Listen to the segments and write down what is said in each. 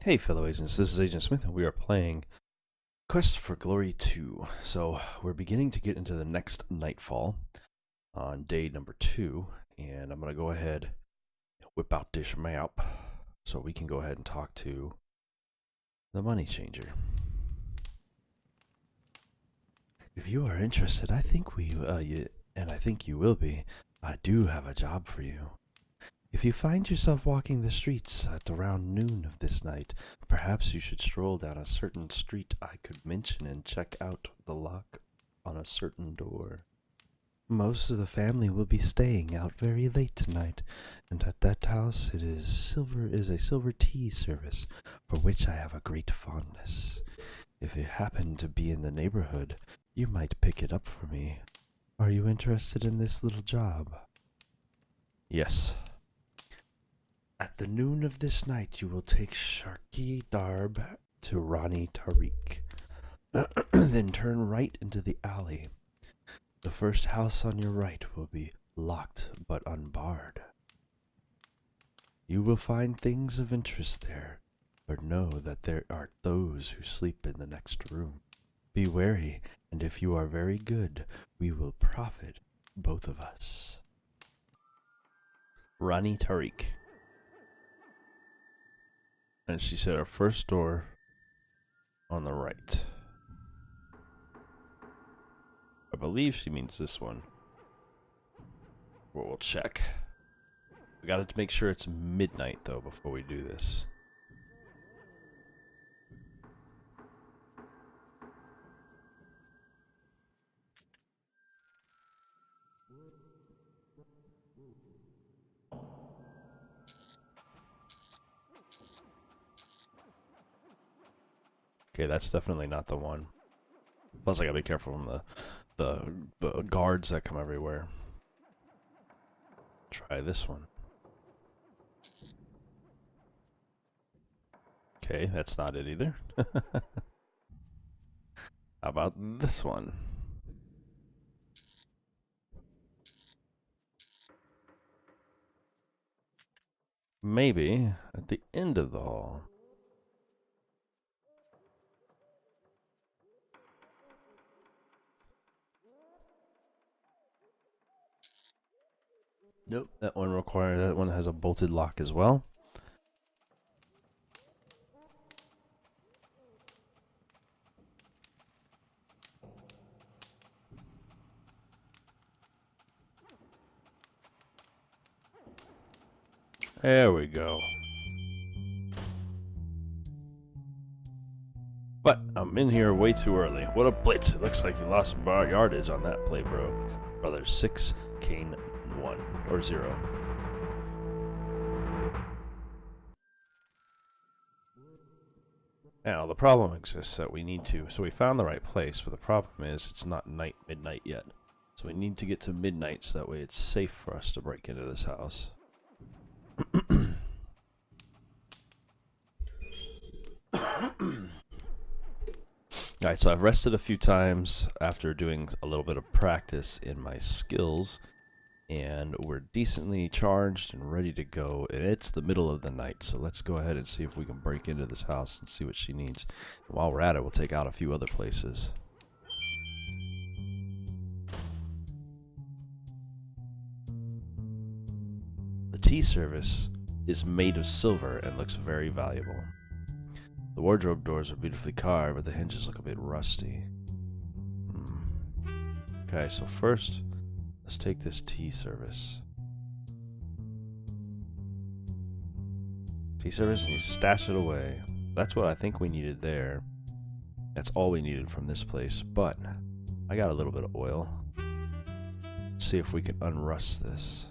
Hey fellow agents, this is Agent Smith and we are playing Quest for Glory 2. So we're beginning to get into the next nightfall on day number 2, and I'm going to go ahead and whip out this map so we can go ahead and talk to the money changer. If you are interested, I think I think you will be, I do have a job for you. If you find yourself walking the streets at around noon of this night, perhaps you should stroll down a certain street I could mention and check out the lock on a certain door. Most of the family will be staying out very late tonight, and at that house it is a silver tea service, for which I have a great fondness. If you happen to be in the neighborhood, you might pick it up for me. Are you interested in this little job? Yes. At the noon of this night, you will take Sharki Darb to Rani Tariq. Then turn right into the alley. The first house on your right will be locked but unbarred. You will find things of interest there, but know that there are those who sleep in the next room. Be wary, and if you are very good, we will profit, both of us. Rani Tariq. And she said our first door on the right. I believe she means this one. We'll check. We gotta make sure it's midnight though before we do this. Okay, that's definitely not the one. Plus, I gotta be careful from the guards that come everywhere. Try this one. Okay, that's not it either. How about this one? Maybe at the end of the hall. Nope, that one has a bolted lock as well. There we go. But I'm in here way too early. What a blitz. It looks like you lost some yardage on that play, bro. Brother 6, Kane 1 or 0. Now the problem exists that we need to. So we found the right place, but the problem is it's not midnight yet. So we need to get to midnight so that way it's safe for us to break into this house. Alright, so I've rested a few times after doing a little bit of practice in my skills, and we're decently charged and ready to go, and it's the middle of the night, so let's go ahead and see if we can break into this house and see what she needs. And while we're at it, we'll take out a few other places. The tea service is made of silver and looks very valuable. The wardrobe doors are beautifully carved, but the hinges look a bit rusty. Okay, so first, let's take this tea service. Tea service, and you stash it away. That's what I think we needed there. That's all we needed from this place, but I got a little bit of oil. Let's see if we can unrust this.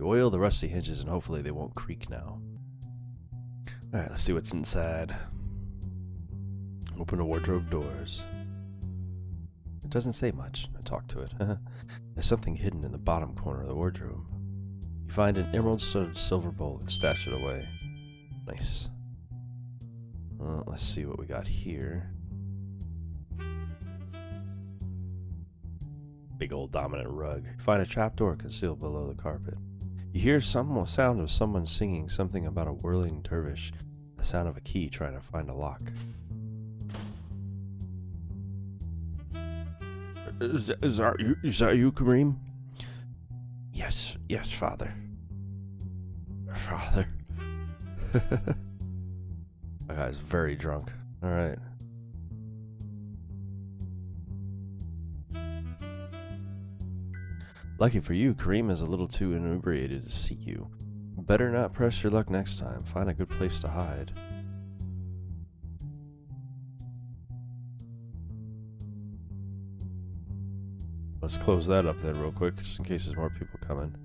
Oil the rusty hinges and hopefully they won't creak now. Alright, let's see what's inside. Open the wardrobe doors. It doesn't say much. I talk to it. There's something hidden in the bottom corner of the wardrobe. You find an emerald-studded silver bowl and stash it away. Nice. Let's see what we got here. Big old dominant rug. You find a trapdoor concealed below the carpet. You hear some sound of someone singing something about a whirling dervish. The sound of a key trying to find a lock. Is that you, Kareem? Yes, father. Father. That guy's very drunk. Alright. Lucky for you, Kareem is a little too inebriated to see you. Better not press your luck next time. Find a good place to hide. Let's close that up then real quick, just in case there's more people coming.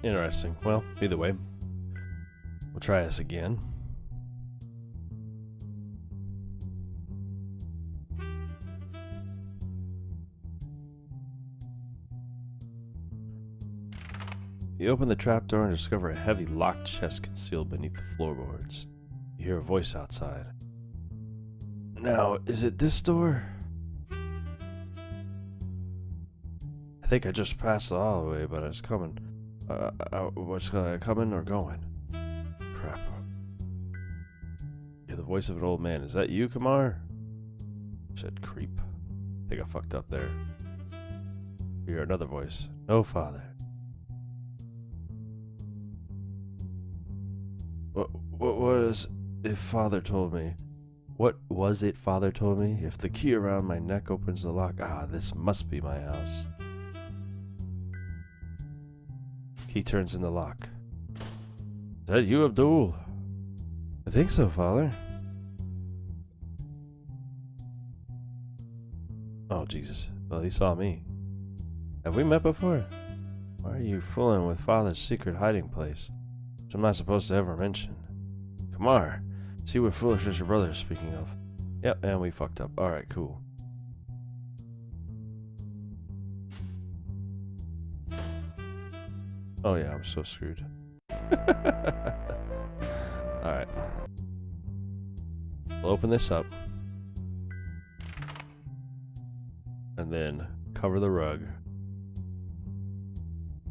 Interesting. Well, either way, we'll try this again. You open the trapdoor and discover a heavy locked chest concealed beneath the floorboards. You hear a voice outside. Now, is it this door? I think I just passed the hallway, but it's coming. What's coming or going? Crap. Yeah, the voice of an old man. Is that you, Kamar? Said creep. I think I fucked up there. You hear another voice. No, father. What was if father told me? What was it father told me? If the key around my neck opens the lock, this must be my house. Key turns in the lock. Is that you, Abdul? I think so, father. Oh, Jesus. Well, he saw me. Have we met before? Why are you fooling with father's secret hiding place? Which I'm not supposed to ever mention. Kamar, see what foolishness your brother is speaking of. Yep, and we fucked up. Alright, cool. Oh yeah, I'm so screwed. Alright. We'll open this up. And then cover the rug.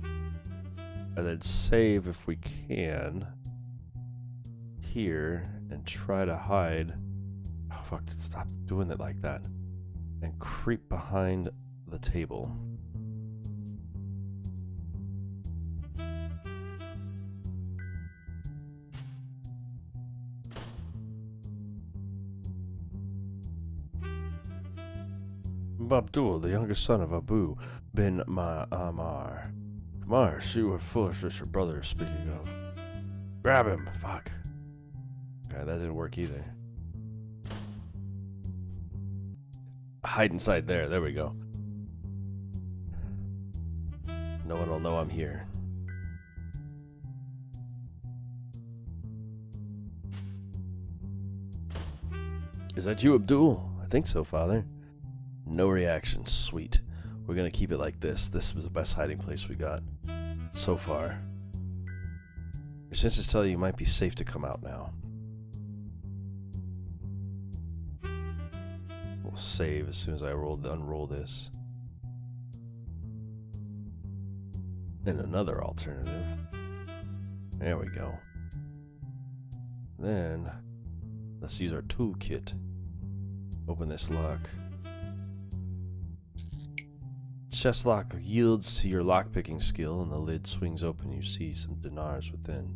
And then save if we can. Here. And try to hide. Oh fuck, stop doing it like that. And creep behind the table. Abdul, the youngest son of Abu bin Ma'amar. Kamar, see what foolishness your brother is speaking of. Grab him! Fuck. Okay, that didn't work either. Hide inside there. There we go. No one will know I'm here. Is that you, Abdul? I think so, father. No reaction. Sweet. We're gonna keep it like this. This was the best hiding place we got so far. Your senses tell you you might be safe to come out now. We'll save as soon as I unroll this. And another alternative. There we go. Then let's use our toolkit. Open this lock. Chest lock yields to your lockpicking skill, and the lid swings open. You see some dinars within.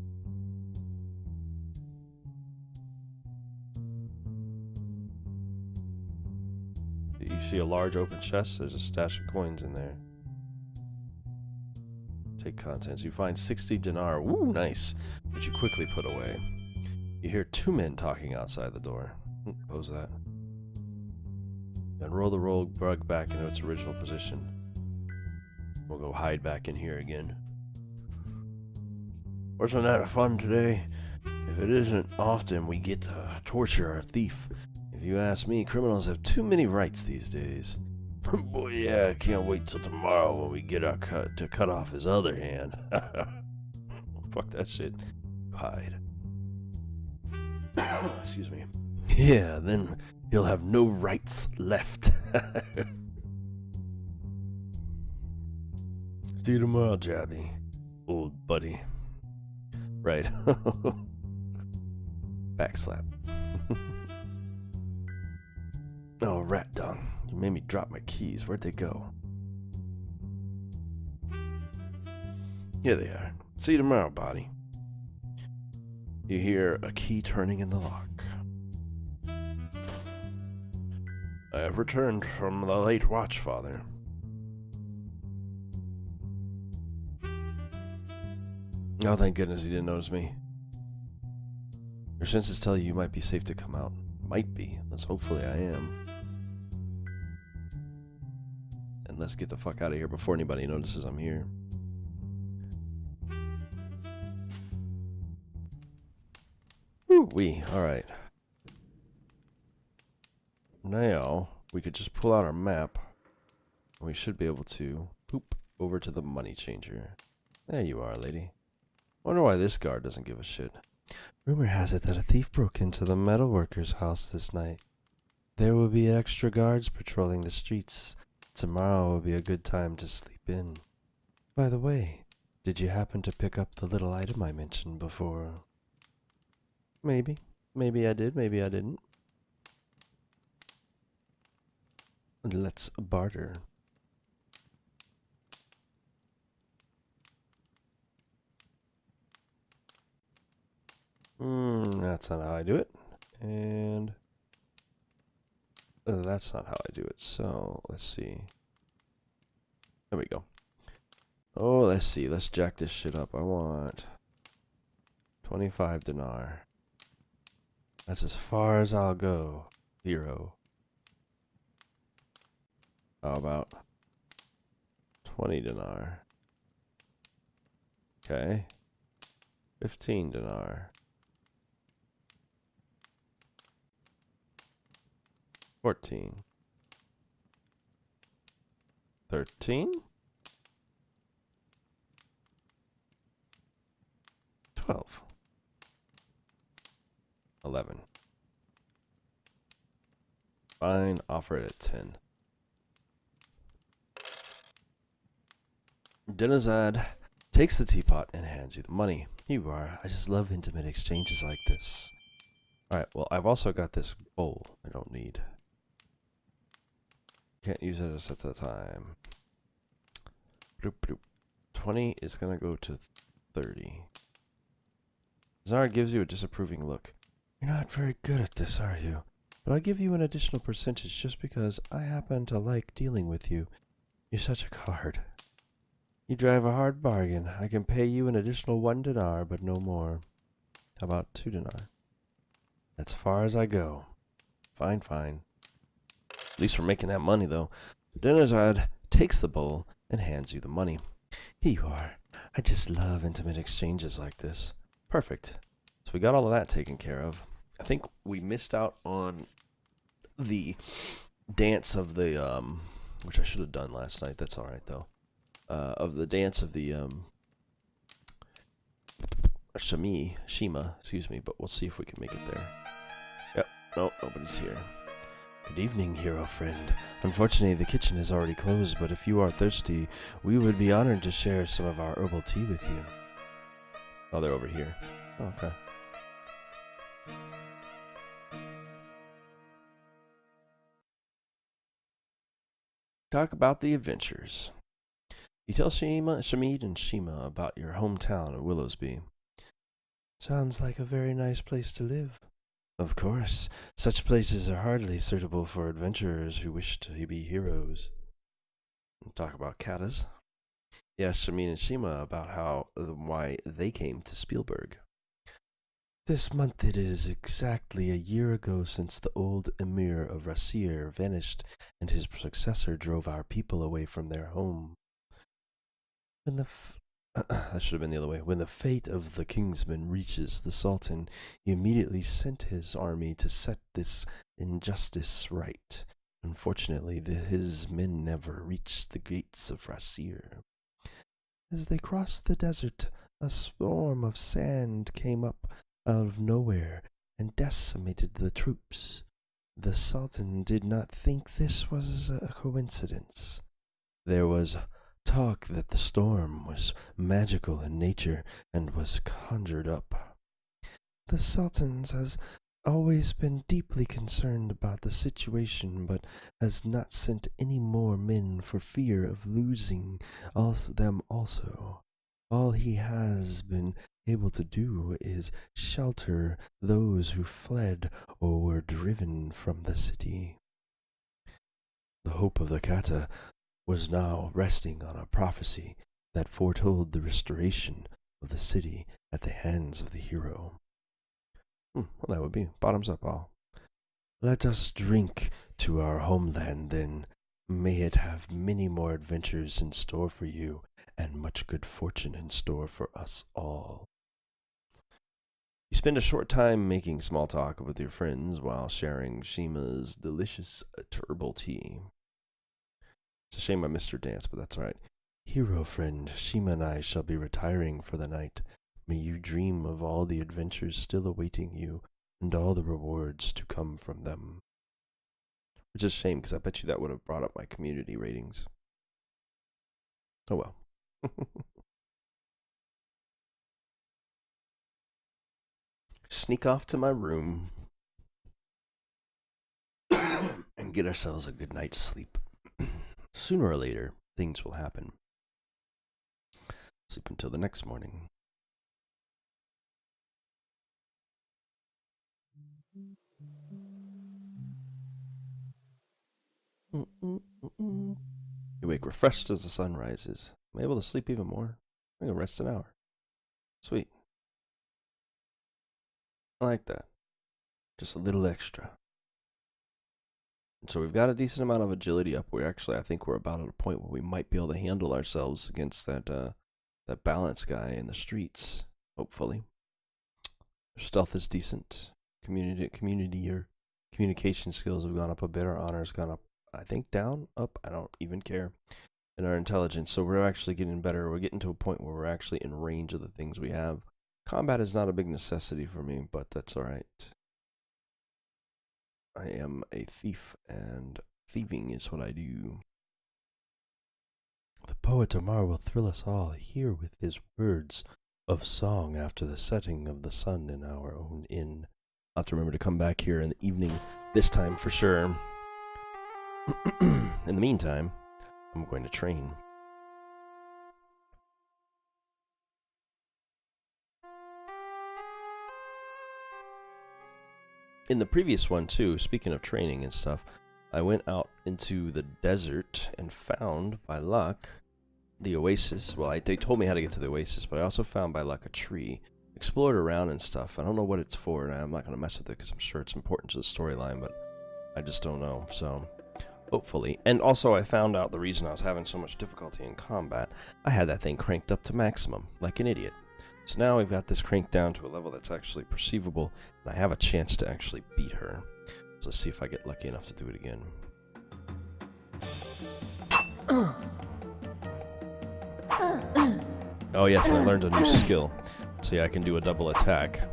You see a large open chest. There's a stash of coins in there. Take contents. You find 60 dinar. Woo, nice. Which you quickly put away. You hear two men talking outside the door. Close that. Then roll the rug back into its original position. We'll go hide back in here again. Wasn't that fun today? If it isn't often we get to torture our thief. If you ask me, criminals have too many rights these days. Boy, yeah, I can't wait till tomorrow when we get our cut off his other hand. Fuck that shit. Hide. Excuse me. Yeah, then he'll have no rights left. See you tomorrow, Jabby. Old buddy. Right. Backslap. Oh, rat dung. You made me drop my keys. Where'd they go? Here they are. See you tomorrow, body. You hear a key turning in the lock. I have returned from the late watch, Father. Oh, thank goodness he didn't notice me. Your senses tell you might be safe to come out. Might be. Let's hopefully I am. And let's get the fuck out of here before anybody notices I'm here. Woo-wee. Alright. Now, we could just pull out our map. And we should be able to poop over to the money changer. There you are, lady. Wonder why this guard doesn't give a shit. Rumor has it that a thief broke into the metalworker's house this night. There will be extra guards patrolling the streets. Tomorrow will be a good time to sleep in. By the way, did you happen to pick up the little item I mentioned before? Maybe. Maybe I did, maybe I didn't. Let's barter. That's not how I do it. And that's not how I do it. So, let's see. There we go. Oh, let's see. Let's jack this shit up. I want 25 dinar. That's as far as I'll go. Hero. How about 20 dinar? Okay. 15 dinar. 14. 13. 12. 11. Fine, offer it at 10. Dinarzad takes the teapot and hands you the money. Here you are. I just love intimate exchanges like this. Alright, well, I've also got this bowl I don't need. Can't use it at the time. Bloop, bloop. 20 is going to go to 30. Zara gives you a disapproving look. You're not very good at this, are you? But I'll give you an additional percentage just because I happen to like dealing with you. You're such a card. You drive a hard bargain. I can pay you an additional 1 dinar, but no more. How about 2 dinar? As far as I go. Fine, fine. At least we're making that money, though. Dinarzad takes the bowl and hands you the money. Here you are. I just love intimate exchanges like this. Perfect. So we got all of that taken care of. I think we missed out on the dance of the, which I should have done last night. That's alright, though. Of the dance of the, Shima, excuse me, but we'll see if we can make it there. Yep, nope, nobody's here. Good evening, hero friend. Unfortunately, the kitchen is already closed, but if you are thirsty, we would be honored to share some of our herbal tea with you. Oh, they're over here. Oh, okay. Talk about the adventures. You tell Shamid and Shima about your hometown of Willowsby. Sounds like a very nice place to live. Of course, such places are hardly suitable for adventurers who wish to be heroes. Talk about Katas. Yeah, Shamin and Shima about why they came to Spielberg. This month it is exactly a year ago since the old emir of Rasir vanished and his successor drove our people away from their home. That should have been the other way. When the fate of the kingsman reaches the Sultan, he immediately sent his army to set this injustice right. Unfortunately, his men never reached the gates of Rasir. As they crossed the desert, a storm of sand came up out of nowhere and decimated the troops. The Sultan did not think this was a coincidence. There was talk that the storm was magical in nature and was conjured up. The Sultan has always been deeply concerned about the situation, but has not sent any more men for fear of losing them also. All he has been able to do is shelter those who fled or were driven from the city. The hope of the Kata was now resting on a prophecy that foretold the restoration of the city at the hands of the hero. Well, that would be bottoms up all. Let us drink to our homeland then. May it have many more adventures in store for you, and much good fortune in store for us all. You spend a short time making small talk with your friends while sharing Shima's delicious herbal tea. It's a shame I missed her dance, but that's all right. Hero friend, Shima and I shall be retiring for the night. May you dream of all the adventures still awaiting you, and all the rewards to come from them. Which is a shame, because I bet you that would have brought up my community ratings. Oh well. Sneak off to my room and get ourselves a good night's sleep. Sooner or later, things will happen. Sleep until the next morning. You wake refreshed as the sun rises. I'm able to sleep even more. I'm going to rest an hour. Sweet. I like that. Just a little extra. And so we've got a decent amount of agility up. I think we're about at a point where we might be able to handle ourselves against that balance guy in the streets. Hopefully. Our stealth is decent. Communication skills have gone up a bit. Our honor's gone up, I think, down, up. I don't even care. And our intelligence. So we're actually getting better. We're getting to a point where we're actually in range of the things we have. Combat is not a big necessity for me, but that's alright. I am a thief, and thieving is what I do. The poet Omar will thrill us all here with his words of song after the setting of the sun in our own inn. I'll have to remember to come back here in the evening this time for sure. In the meantime, I'm going to train. In the previous one, too, speaking of training and stuff, I went out into the desert and found, by luck, the oasis. Well, they told me how to get to the oasis, but I also found, by luck, a tree. Explored around and stuff. I don't know what it's for, and I'm not going to mess with it because I'm sure it's important to the storyline, but I just don't know, so hopefully. And also, I found out the reason I was having so much difficulty in combat. I had that thing cranked up to maximum, like an idiot. So now we've got this cranked down to a level that's actually perceivable, and I have a chance to actually beat her. So let's see if I get lucky enough to do it again. Oh yes, and I learned a new skill. See, I can do a double attack.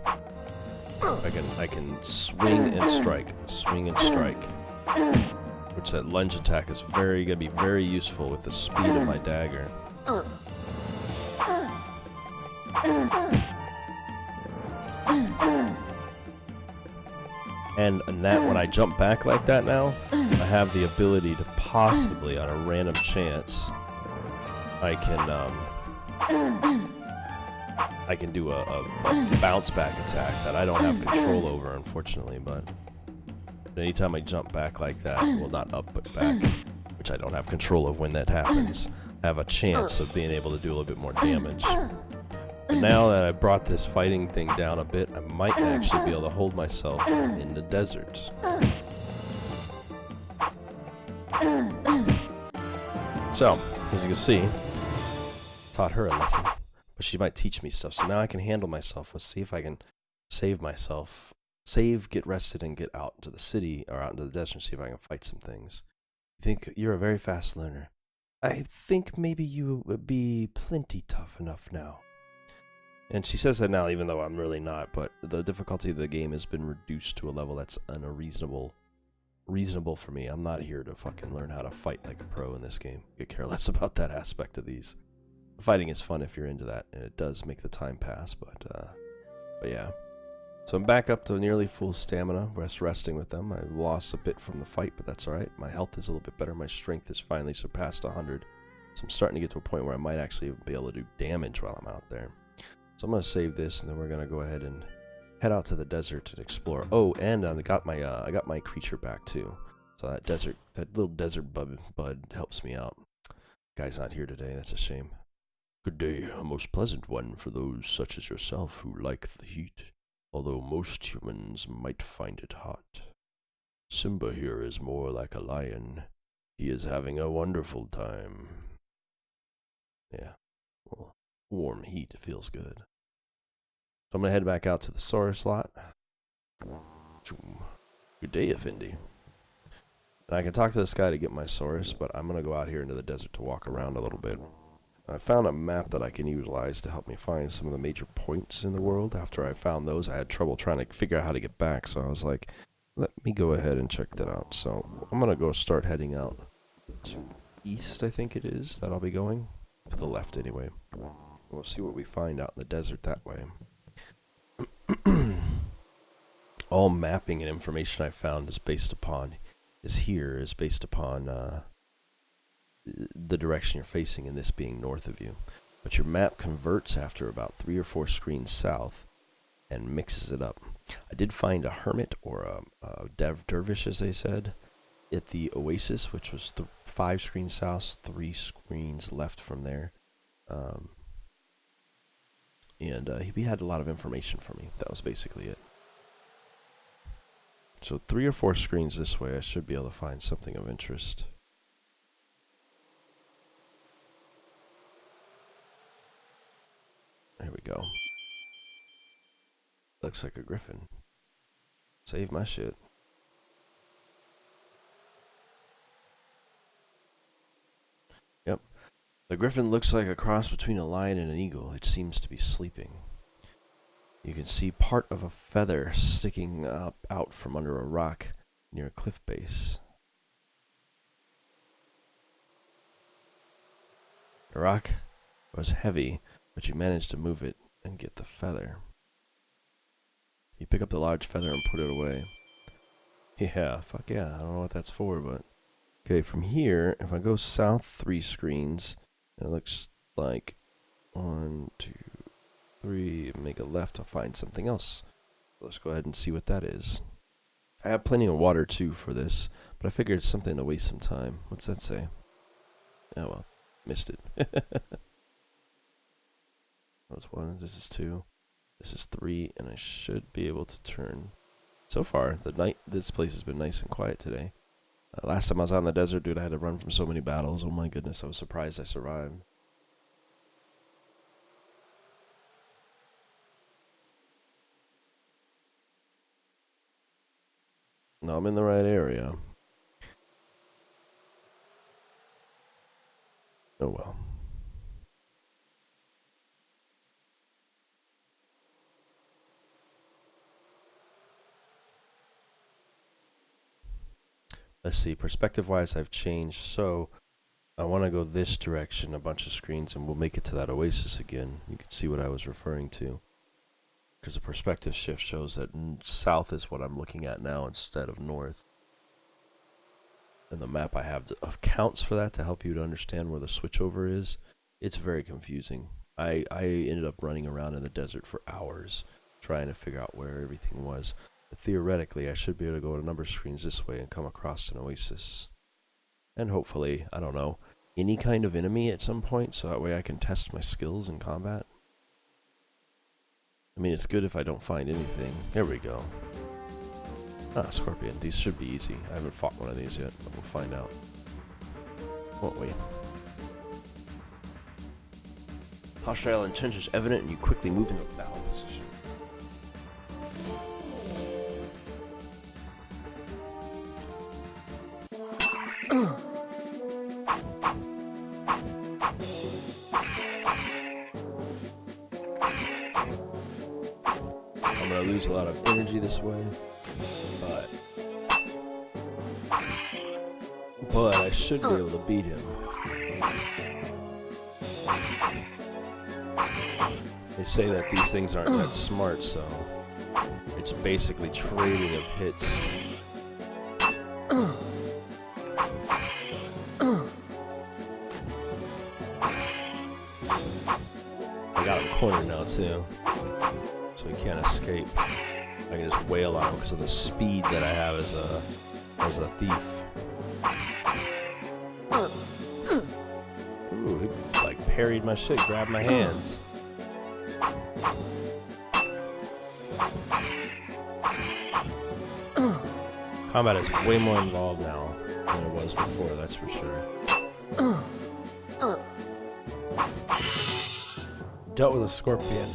I can swing and strike, which that lunge attack is gonna be very useful with the speed of my dagger. And that when I jump back like that now, I have the ability to possibly, on a random chance, I can do a bounce back attack that I don't have control over, unfortunately, but anytime I jump back like that, well, not up but back, which I don't have control of when that happens, I have a chance of being able to do a little bit more damage. But now that I brought this fighting thing down a bit, I might actually be able to hold myself in the desert. So, as you can see, taught her a lesson. but she might teach me stuff. So now I can handle myself. Let's see if I can save myself. Save, get rested, and get out into the city or out into the desert and see if I can fight some things. You think you're a very fast learner. I think maybe you would be plenty tough enough now. And she says that now, even though I'm really not, but the difficulty of the game has been reduced to a level that's reasonable for me. I'm not here to fucking learn how to fight like a pro in this game. I could care less about that aspect of these. Fighting is fun if you're into that, and it does make the time pass, but yeah. So I'm back up to nearly full stamina, resting with them. I lost a bit from the fight, but that's alright. My health is a little bit better. My strength has finally surpassed 100. So I'm starting to get to a point where I might actually be able to do damage while I'm out there. So I'm going to save this, and then we're going to go ahead and head out to the desert and explore. Oh, and I got my creature back too. So that little desert bud helps me out. Guy's not here today. That's a shame. Good day, a most pleasant one for those such as yourself who like the heat, although most humans might find it hot. Simba here is more like a lion. He is having a wonderful time. Yeah, well, warm heat feels good. So I'm going to head back out to the Saurus lot. Good day, Effendi. And I can talk to this guy to get my Saurus, but I'm going to go out here into the desert to walk around a little bit. I found a map that I can utilize to help me find some of the major points in the world. After I found those, I had trouble trying to figure out how to get back, so I was like, let me go ahead and check that out. So I'm going to go start heading out to east, I think it is, that I'll be going. To the left, anyway. We'll see what we find out in the desert that way. All mapping and information I found is based upon the direction you're facing, and this being north of you. But your map converts after about 3 or 4 screens south and mixes it up. I did find a hermit or a dervish, as they said, at the oasis, which was 5 screens south, 3 screens left from there. He had a lot of information for me. That was basically it. So 3 or 4 screens this way, I should be able to find something of interest. There we go. Looks like a griffin. Save my shit. Yep. The griffin looks like a cross between a lion and an eagle. It seems to be sleeping. You can see part of a feather sticking out from under a rock near a cliff base. The rock was heavy, but you managed to move it and get the feather. You pick up the large feather and put it away. Yeah, fuck yeah. I don't know what that's for, but... Okay, from here, if I go south 3 screens, it looks like 1, 2, 3, make a left, I'll find something else. Let's go ahead and see what that is. I have plenty of water too for this, but I figured it's something to waste some time. What's that say? Oh well, missed it. That's 1, this is 2, this is 3, and I should be able to turn. So far, this place has been nice and quiet today. Last time I was out in the desert, dude, I had to run from so many battles. Oh my goodness, I was surprised I survived. No, I'm in the right area. Oh well. Let's see, perspective-wise, I've changed, so I want to go this direction, a bunch of screens, and we'll make it to that oasis again. You can see what I was referring to. Because the perspective shift shows that south is what I'm looking at now instead of north. And the map I have accounts for that to help you to understand where the switchover is. It's very confusing. I ended up running around in the desert for hours trying to figure out where everything was. But theoretically, I should be able to go to a number of screens this way and come across an oasis. And hopefully, I don't know, any kind of enemy at some point, so that way I can test my skills in combat. I mean, it's good if I don't find anything. There we go. Ah, scorpion. These should be easy. I haven't fought one of these yet, but we'll find out. Won't we? Hostile intentions evident, and you quickly move into battle position. I'm gonna lose a lot of energy this way, but I should be able to beat him. They say that these things aren't that smart, so it's basically trading of hits. I got him cornered now too, so he can't escape. I can just wail on him because of the speed that I have as a thief. Ooh, he like parried my shit, grabbed my hands. Combat is way more involved now than it was before, that's for sure. Dealt with a scorpion.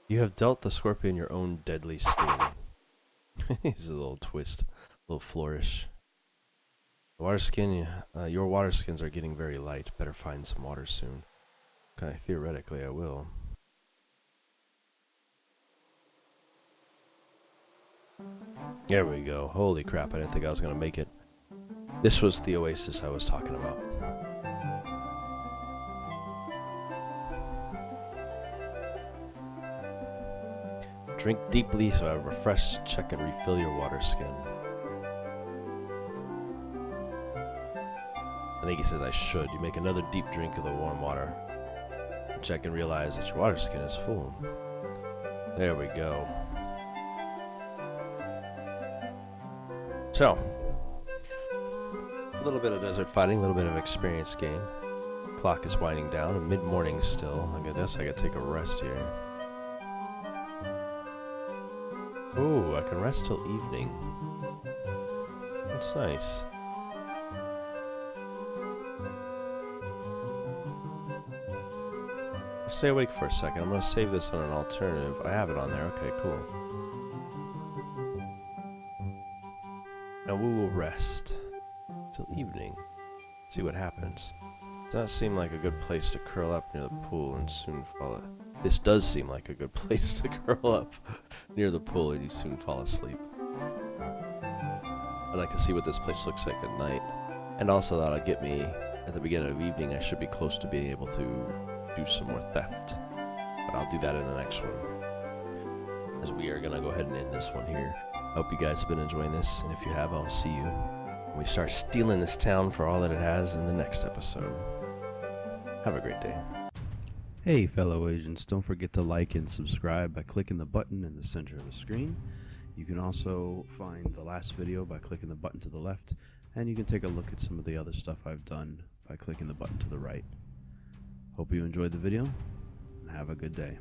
You have dealt the scorpion your own deadly sting. He's a little twist, a little flourish. Water skin, your water skins are getting very light. Better find some water soon. Okay, theoretically I will. There we go. Holy crap, I didn't think I was gonna make it. This was the oasis I was talking about. Drink deeply so I refresh, check, and refill your water skin. I think he says I should. You make another deep drink of the warm water. Check and realize that your water skin is full. There we go. So, a little bit of desert fighting, a little bit of experience gain. Clock is winding down, and mid-morning still. I guess I could take a rest here. Ooh, I can rest till evening. That's nice. I'll stay awake for a second. I'm going to save this on an alternative. I have it on there. Okay, cool. Now we will rest till evening. See what happens. Does not seem like a good place to curl up near the pool and soon fall asleep. This does seem like a good place to curl up near the pool and you soon fall asleep. I'd like to see what this place looks like at night. And also that'll get me, at the beginning of evening, I should be close to being able to do some more theft. But I'll do that in the next one. As we are going to go ahead and end this one here. I hope you guys have been enjoying this, and if you have, I'll see you when we start stealing this town for all that it has in the next episode. Have a great day. Hey fellow agents, don't forget to like and subscribe by clicking the button in the center of the screen. You can also find the last video by clicking the button to the left, and you can take a look at some of the other stuff I've done by clicking the button to the right. Hope you enjoyed the video, and have a good day.